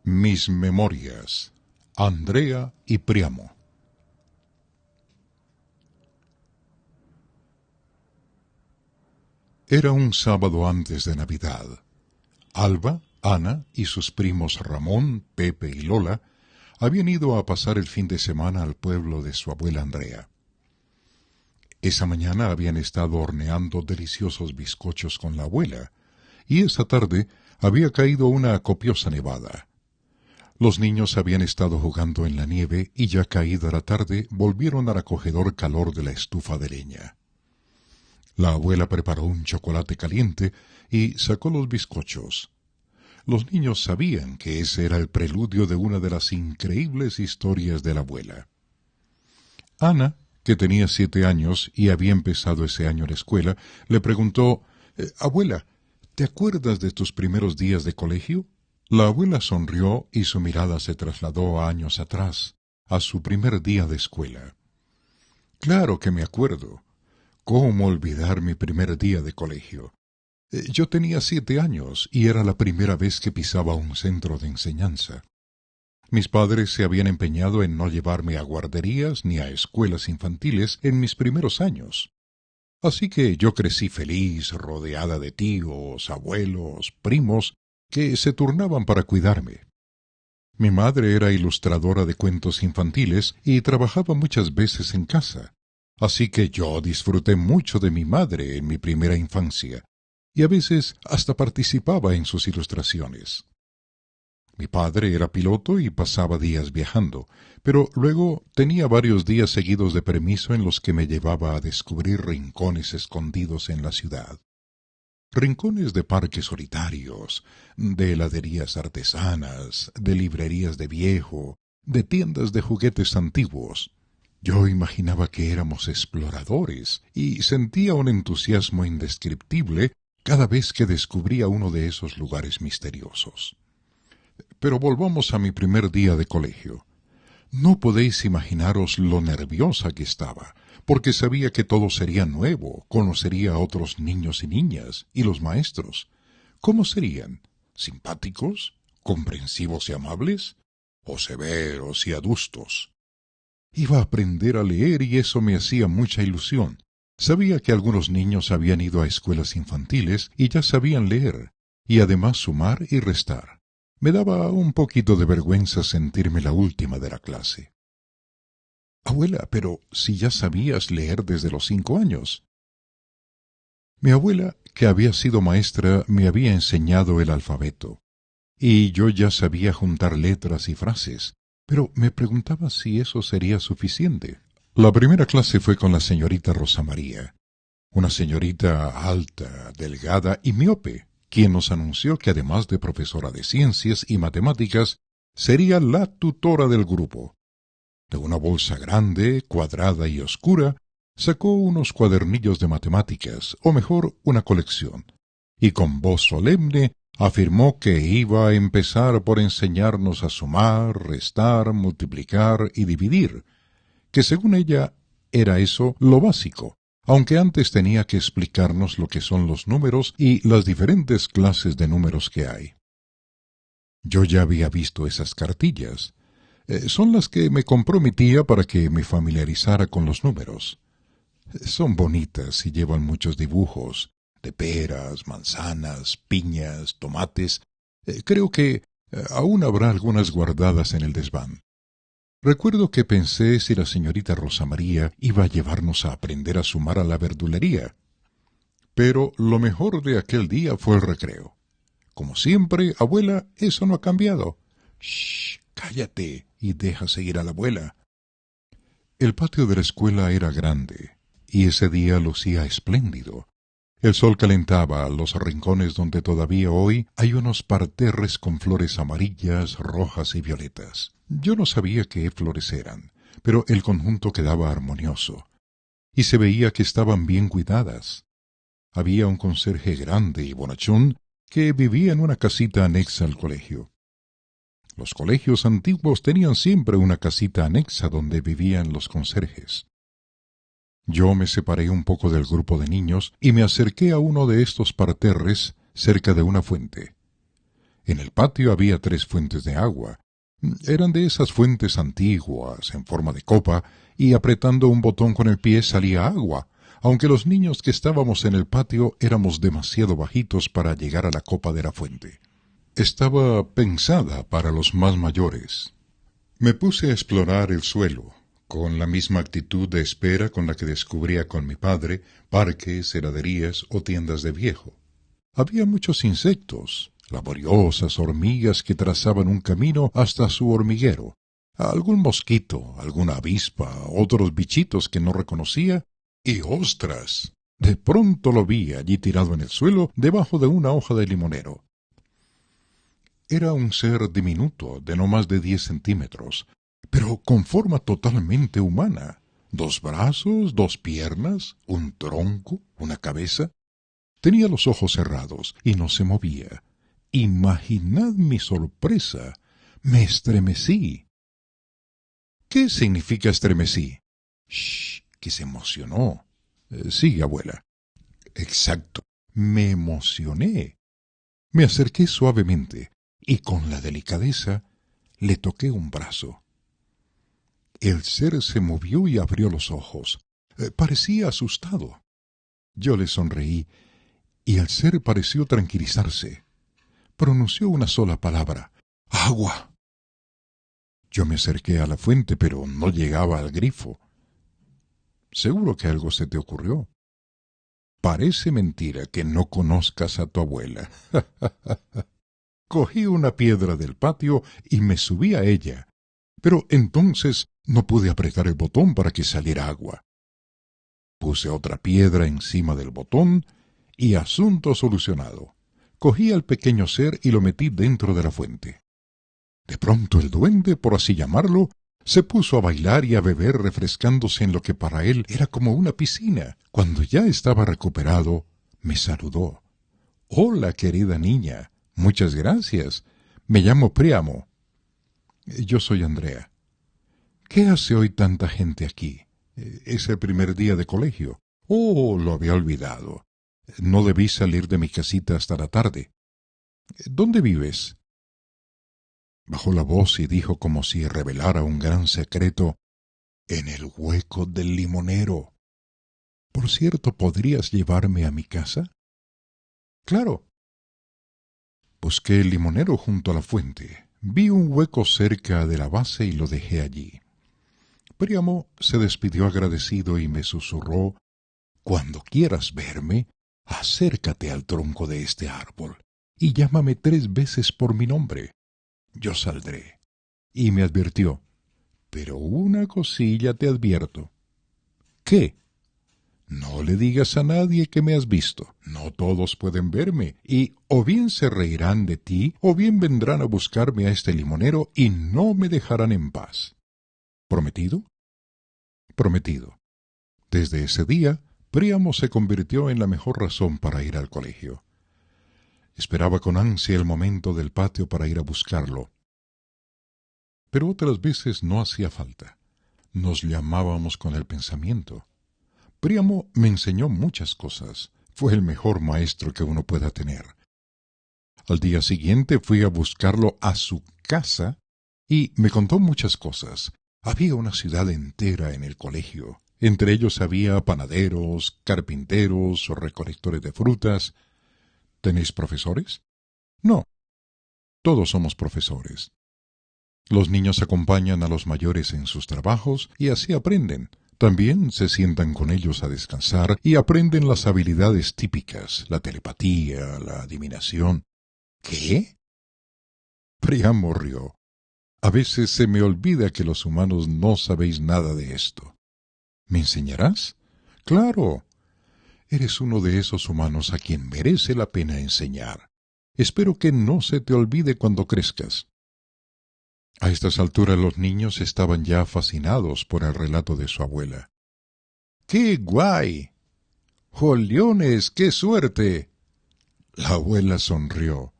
Mis memorias. Andrea y Priamo. Era un sábado antes de Navidad. Alba, Ana y sus primos Ramón, Pepe y Lola habían ido a pasar el fin de semana al pueblo de su abuela Andrea. Esa mañana habían estado horneando deliciosos bizcochos con la abuela, y esa tarde había caído una copiosa nevada. Los niños habían estado jugando en la nieve y ya caída la tarde volvieron al acogedor calor de la estufa de leña. La abuela preparó un chocolate caliente y sacó los bizcochos. Los niños sabían que ese era el preludio de una de las increíbles historias de la abuela. Ana, que tenía 7 años y había empezado ese año la escuela, le preguntó, «Abuela, ¿te acuerdas de tus primeros días de colegio?» La abuela sonrió y su mirada se trasladó a años atrás, a su primer día de escuela. «Claro que me acuerdo. ¿Cómo olvidar mi primer día de colegio? Yo tenía 7 años y era la primera vez que pisaba un centro de enseñanza. Mis padres se habían empeñado en no llevarme a guarderías ni a escuelas infantiles en mis primeros años. Así que yo crecí feliz, rodeada de tíos, abuelos, primos, que se turnaban para cuidarme. Mi madre era ilustradora de cuentos infantiles y trabajaba muchas veces en casa, así que yo disfruté mucho de mi madre en mi primera infancia, y a veces hasta participaba en sus ilustraciones. Mi padre era piloto y pasaba días viajando, pero luego tenía varios días seguidos de permiso en los que me llevaba a descubrir rincones escondidos en la ciudad. Rincones de parques solitarios, de heladerías artesanas, de librerías de viejo, de tiendas de juguetes antiguos. Yo imaginaba que éramos exploradores y sentía un entusiasmo indescriptible cada vez que descubría uno de esos lugares misteriosos. Pero volvamos a mi primer día de colegio. No podéis imaginaros lo nerviosa que estaba, porque sabía que todo sería nuevo, conocería a otros niños y niñas, y los maestros. ¿Cómo serían? ¿Simpáticos? ¿Comprensivos y amables? ¿O severos y adustos? Iba a aprender a leer y eso me hacía mucha ilusión. Sabía que algunos niños habían ido a escuelas infantiles y ya sabían leer, y además sumar y restar. Me daba un poquito de vergüenza sentirme la última de la clase. «Abuela, pero si ya sabías leer desde los 5 años». Mi abuela, que había sido maestra, me había enseñado el alfabeto, y yo ya sabía juntar letras y frases, pero me preguntaba si eso sería suficiente. La primera clase fue con la señorita Rosa María, una señorita alta, delgada y miope, quien nos anunció que además de profesora de ciencias y matemáticas, sería la tutora del grupo. De una bolsa grande, cuadrada y oscura, sacó unos cuadernillos de matemáticas, o mejor, una colección, y con voz solemne afirmó que iba a empezar por enseñarnos a sumar, restar, multiplicar y dividir, que según ella era eso lo básico, aunque antes tenía que explicarnos lo que son los números y las diferentes clases de números que hay. Yo ya había visto esas cartillas. Son las que me compró mi tía para que me familiarizara con los números. Son bonitas y llevan muchos dibujos, de peras, manzanas, piñas, tomates. Creo que aún habrá algunas guardadas en el desván. Recuerdo que pensé si la señorita Rosa María iba a llevarnos a aprender a sumar a la verdulería. Pero lo mejor de aquel día fue el recreo. Como siempre, abuela, eso no ha cambiado. «Shh, cállate y deja seguir a la abuela». El patio de la escuela era grande, y ese día lucía espléndido. El sol calentaba los rincones donde todavía hoy hay unos parterres con flores amarillas, rojas y violetas. Yo no sabía qué flores eran, pero el conjunto quedaba armonioso, y se veía que estaban bien cuidadas. Había un conserje grande y bonachón que vivía en una casita anexa al colegio. Los colegios antiguos tenían siempre una casita anexa donde vivían los conserjes. Yo me separé un poco del grupo de niños y me acerqué a uno de estos parterres cerca de una fuente. En el patio había 3 fuentes de agua. Eran de esas fuentes antiguas, en forma de copa, y apretando un botón con el pie salía agua, aunque los niños que estábamos en el patio éramos demasiado bajitos para llegar a la copa de la fuente. Estaba pensada para los más mayores. Me puse a explorar el suelo, con la misma actitud de espera con la que descubría con mi padre parques, heladerías o tiendas de viejo. Había muchos insectos, laboriosas hormigas que trazaban un camino hasta su hormiguero, algún mosquito, alguna avispa, otros bichitos que no reconocía, y ¡ostras! De pronto lo vi allí tirado en el suelo debajo de una hoja de limonero. Era un ser diminuto, de no más de 10 centímetros, pero con forma totalmente humana. 2 brazos, 2 piernas, un tronco, una cabeza. Tenía los ojos cerrados y no se movía. Imaginad mi sorpresa. Me estremecí. ¿Qué significa estremecí? Shh, que se emocionó. Sí, abuela. Exacto. Me emocioné. Me acerqué suavemente y con la delicadeza le toqué un brazo. El ser se movió y abrió los ojos. Parecía asustado. Yo le sonreí y el ser pareció tranquilizarse. Pronunció una sola palabra: ¡agua! Yo me acerqué a la fuente, pero no llegaba al grifo. Seguro que algo se te ocurrió. Parece mentira que no conozcas a tu abuela. Cogí una piedra del patio y me subí a ella, pero entonces no pude apretar el botón para que saliera agua. Puse otra piedra encima del botón y asunto solucionado. Cogí al pequeño ser y lo metí dentro de la fuente. De pronto el duende, por así llamarlo, se puso a bailar y a beber refrescándose en lo que para él era como una piscina. Cuando ya estaba recuperado, me saludó. «Hola, querida niña. Muchas gracias. Me llamo Príamo». «Yo soy Andrea». «¿Qué hace hoy tanta gente aquí? Es el primer día de colegio». «Oh, lo había olvidado. No debí salir de mi casita hasta la tarde». «¿Dónde vives?» Bajó la voz y dijo como si revelara un gran secreto: «En el hueco del limonero». «Por cierto, ¿podrías llevarme a mi casa?» «Claro». Busqué el limonero junto a la fuente. Vi un hueco cerca de la base y lo dejé allí. Príamo se despidió agradecido y me susurró: «Cuando quieras verme, acércate al tronco de este árbol y llámame 3 veces por mi nombre. Yo saldré». Y me advirtió: «Pero una cosilla te advierto». «¿Qué?» «No le digas a nadie que me has visto. No todos pueden verme, y o bien se reirán de ti, o bien vendrán a buscarme a este limonero y no me dejarán en paz». ¿Prometido? Prometido. Desde ese día, Príamo se convirtió en la mejor razón para ir al colegio. Esperaba con ansia el momento del patio para ir a buscarlo. Pero otras veces no hacía falta. Nos llamábamos con el pensamiento. Príamo me enseñó muchas cosas. Fue el mejor maestro que uno pueda tener. Al día siguiente fui a buscarlo a su casa y me contó muchas cosas. Había una ciudad entera en el colegio. Entre ellos había panaderos, carpinteros o recolectores de frutas. ¿Tenéis profesores? No, todos somos profesores. Los niños acompañan a los mayores en sus trabajos y así aprenden. También se sientan con ellos a descansar y aprenden las habilidades típicas, la telepatía, la adivinación. ¿Qué? Príamo rió. A veces se me olvida que los humanos no sabéis nada de esto. ¿Me enseñarás? Claro. Eres uno de esos humanos a quien merece la pena enseñar. Espero que no se te olvide cuando crezcas. A estas alturas los niños estaban ya fascinados por el relato de su abuela. ¡Qué guay! ¡Joliones, qué suerte! La abuela sonrió.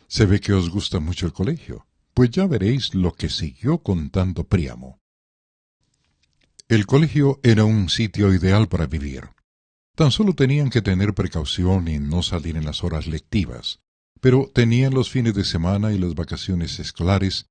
Se ve que os gusta mucho el colegio. Pues ya veréis lo que siguió contando Príamo. El colegio era un sitio ideal para vivir. Tan solo tenían que tener precaución y no salir en las horas lectivas. pero tenían los fines de semana y las vacaciones escolares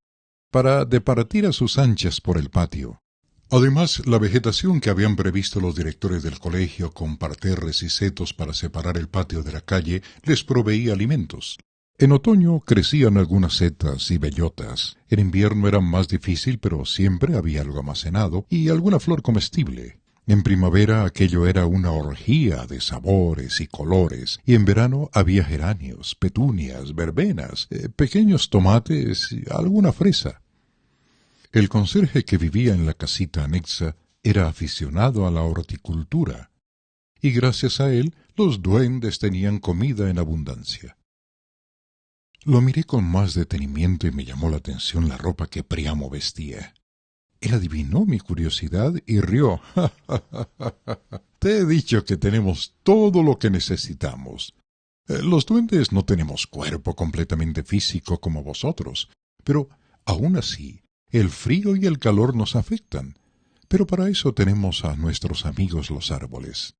para departir a sus anchas por el patio. Además, la vegetación que habían previsto los directores del colegio con parterres y setos para separar el patio de la calle les proveía alimentos. En otoño crecían algunas setas y bellotas. En invierno era más difícil, pero siempre había algo almacenado y alguna flor comestible. En primavera aquello era una orgía de sabores y colores, y en verano había geranios, petunias, verbenas, pequeños tomates y alguna fresa. El conserje que vivía en la casita anexa era aficionado a la horticultura, y gracias a él los duendes tenían comida en abundancia. Lo miré con más detenimiento y me llamó la atención la ropa que Príamo vestía. Él adivinó mi curiosidad y rió. Te he dicho que tenemos todo lo que necesitamos. Los duendes no tenemos cuerpo completamente físico como vosotros, pero aún así el frío y el calor nos afectan. Pero para eso tenemos a nuestros amigos los árboles.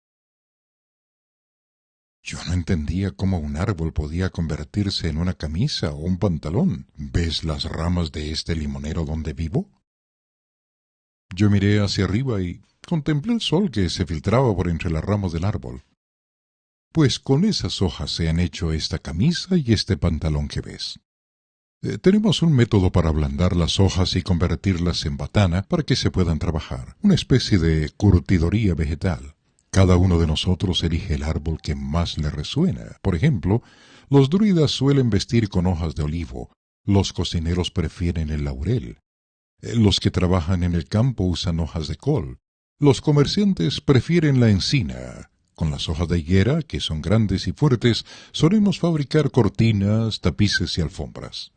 Yo no entendía cómo un árbol podía convertirse en una camisa o un pantalón. ¿Ves las ramas de este limonero donde vivo? Yo miré hacia arriba y contemplé el sol que se filtraba por entre las ramas del árbol. Pues con esas hojas se han hecho esta camisa y este pantalón que ves. Tenemos un método para ablandar las hojas y convertirlas en batana para que se puedan trabajar, una especie de curtidoría vegetal. Cada uno de nosotros elige el árbol que más le resuena. Por ejemplo, los druidas suelen vestir con hojas de olivo, los cocineros prefieren el laurel, los que trabajan en el campo usan hojas de col, los comerciantes prefieren la encina. Con las hojas de higuera, que son grandes y fuertes, solemos fabricar cortinas, tapices y alfombras.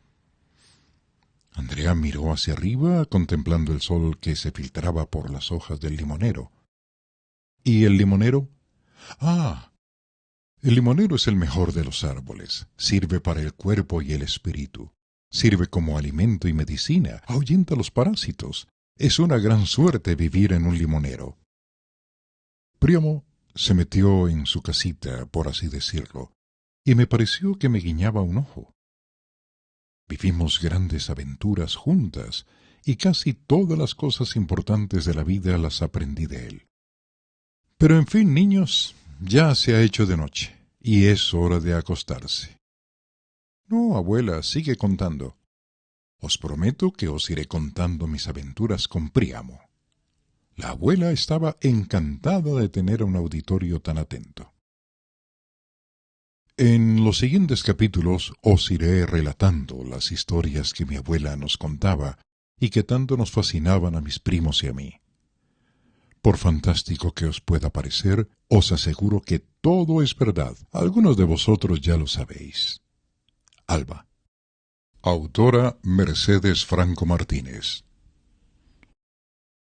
Andrea miró hacia arriba, contemplando el sol que se filtraba por las hojas del limonero. ¿Y el limonero? Ah, el limonero es el mejor de los árboles. Sirve para el cuerpo y el espíritu. Sirve como alimento y medicina. Ahuyenta los parásitos. Es una gran suerte vivir en un limonero. Príamo se metió en su casita, por así decirlo, y me pareció que me guiñaba un ojo. Vivimos grandes aventuras juntas, y casi todas las cosas importantes de la vida las aprendí de él. Pero en fin, niños, ya se ha hecho de noche, y es hora de acostarse. No, abuela, sigue contando. Os prometo que os iré contando mis aventuras con Príamo. La abuela estaba encantada de tener a un auditorio tan atento. En los siguientes capítulos os iré relatando las historias que mi abuela nos contaba y que tanto nos fascinaban a mis primos y a mí. Por fantástico que os pueda parecer, os aseguro que todo es verdad. Algunos de vosotros ya lo sabéis. Alba. Autora Mercedes Franco Martínez.